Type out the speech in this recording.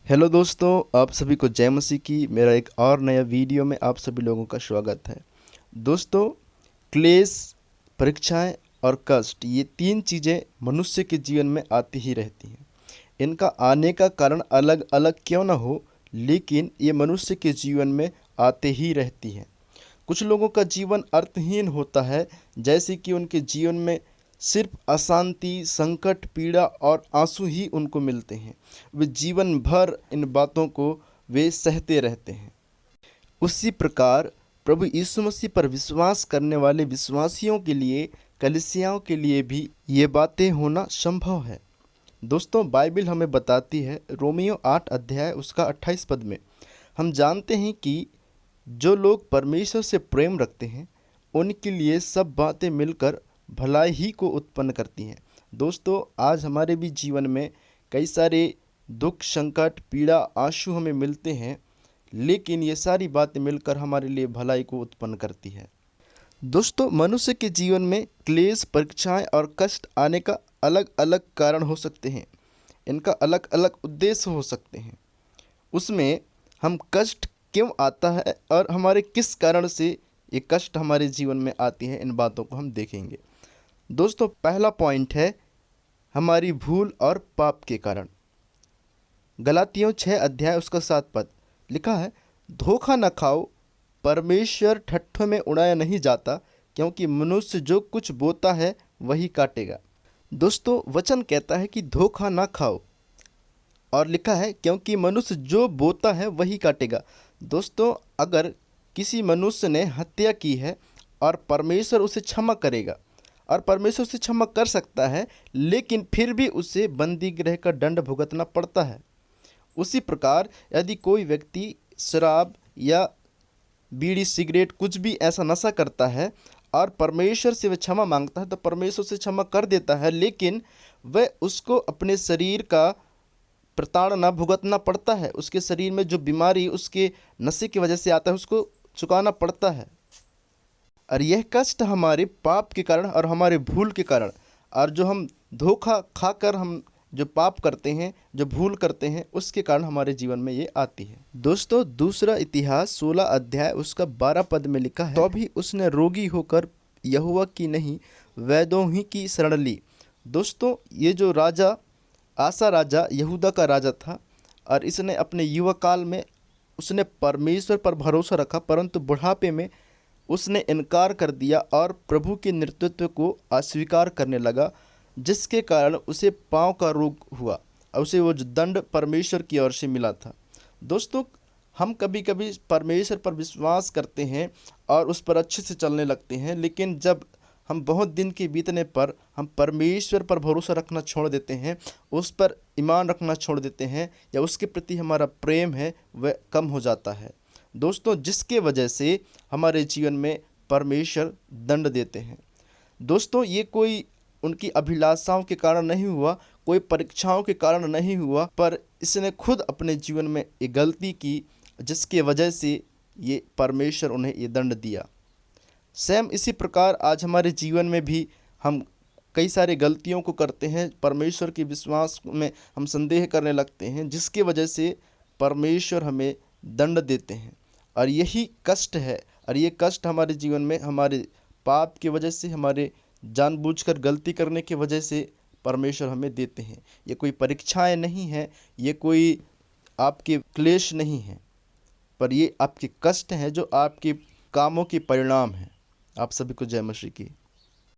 Hello दोस्तों, आप सभी को जय मसीह की। मेरा एक और नया वीडियो में आप सभी लोगों का स्वागत है। दोस्तों, क्लेश, परीक्षाएं और कष्ट, ये तीन चीज़ें मनुष्य के जीवन में आती ही रहती हैं। इनका आने का कारण अलग अलग क्यों ना हो, लेकिन ये मनुष्य के जीवन में आते ही रहती हैं। कुछ लोगों का जीवन अर्थहीन होता है, जैसे कि उनके जीवन में सिर्फ अशांति, संकट, पीड़ा और आंसू ही उनको मिलते हैं। वे जीवन भर इन बातों को वे सहते रहते हैं। उसी प्रकार प्रभु यीशु मसीह पर विश्वास करने वाले विश्वासियों के लिए, कलीसियाओं के लिए भी ये बातें होना संभव है। दोस्तों, बाइबल हमें बताती है, रोमियो 8 अध्याय उसका 28 पद में हम जानते हैं कि जो लोग परमेश्वर से प्रेम रखते हैं उनके लिए सब बातें मिलकर भलाई ही को उत्पन्न करती हैं। दोस्तों, आज हमारे भी जीवन में कई सारे दुख, संकट, पीड़ा, आंसू हमें मिलते हैं, लेकिन ये सारी बातें मिलकर हमारे लिए भलाई को उत्पन्न करती है। दोस्तों, मनुष्य के जीवन में क्लेश, परीक्षाएं और कष्ट आने का अलग अलग कारण हो सकते हैं। इनका अलग अलग उद्देश्य हो सकते हैं। उसमें हम कष्ट क्यों आता है और हमारे किस कारण से ये कष्ट हमारे जीवन में आती है, इन बातों को हम देखेंगे। दोस्तों, पहला पॉइंट है हमारी भूल और पाप के कारण। गलातियों 6 अध्याय उसका 7 पद लिखा है, धोखा न खाओ, परमेश्वर ठट्ठों में उड़ाया नहीं जाता, क्योंकि मनुष्य जो कुछ बोता है वही काटेगा। दोस्तों, वचन कहता है कि धोखा ना खाओ, और लिखा है क्योंकि मनुष्य जो बोता है वही काटेगा। दोस्तों, अगर किसी मनुष्य ने हत्या की है और परमेश्वर उसे क्षमा करेगा, और परमेश्वर उसे क्षमा कर सकता है, लेकिन फिर भी उसे बंदी गृह का दंड भुगतना पड़ता है। उसी प्रकार यदि कोई व्यक्ति शराब या बीड़ी, सिगरेट, कुछ भी ऐसा नशा करता है और परमेश्वर से वह क्षमा मांगता है, तो परमेश्वर से क्षमा कर देता है, लेकिन वह उसको अपने शरीर का प्रताड़ना भुगतना पड़ता है। उसके शरीर में जो बीमारी उसके नशे की वजह से आता है उसको चुकाना पड़ता है। और यह कष्ट हमारे पाप के कारण और हमारे भूल के कारण, और जो हम धोखा खाकर हम जो पाप करते हैं, जो भूल करते हैं, उसके कारण हमारे जीवन में ये आती है। दोस्तों, दूसरा इतिहास 16 अध्याय उसका 12 पद में लिखा है, तो भी उसने रोगी होकर यहोवा की नहीं वैदों ही की शरण ली। दोस्तों, ये जो राजा आसा राजा यहूदा का राजा था, और इसने अपने युवा काल में उसने परमेश्वर पर भरोसा रखा, परंतु बुढ़ापे में उसने इनकार कर दिया और प्रभु के नेतृत्व को अस्वीकार करने लगा, जिसके कारण उसे पाँव का रोग हुआ और उसे वो जो दंड परमेश्वर की ओर से मिला था। दोस्तों, हम कभी कभी परमेश्वर पर विश्वास करते हैं और उस पर अच्छे से चलने लगते हैं, लेकिन जब हम बहुत दिन के बीतने पर हम परमेश्वर पर भरोसा रखना छोड़ देते हैं, उस पर ईमान रखना छोड़ देते हैं, या उसके प्रति हमारा प्रेम है वह कम हो जाता है। दोस्तों, जिसके वजह से हमारे जीवन में परमेश्वर दंड देते हैं। दोस्तों, ये कोई उनकी अभिलाषाओं के कारण नहीं हुआ, कोई परीक्षाओं के कारण नहीं हुआ, पर इसने खुद अपने जीवन में एक गलती की, जिसके वजह से ये परमेश्वर उन्हें ये दंड दिया। सेम इसी प्रकार आज हमारे जीवन में भी हम कई सारे गलतियों को करते हैं, परमेश्वर के विश्वास में हम संदेह करने लगते हैं, जिसकी वजह से परमेश्वर हमें दंड देते हैं। और यही कष्ट है, और ये कष्ट हमारे जीवन में हमारे पाप की वजह से, हमारे जानबूझकर गलती करने की वजह से परमेश्वर हमें देते हैं। ये कोई परीक्षाएं नहीं है, ये कोई आपके क्लेश नहीं है, पर ये आपके कष्ट हैं जो आपके कामों के परिणाम हैं। आप सभी को जय मसीह की।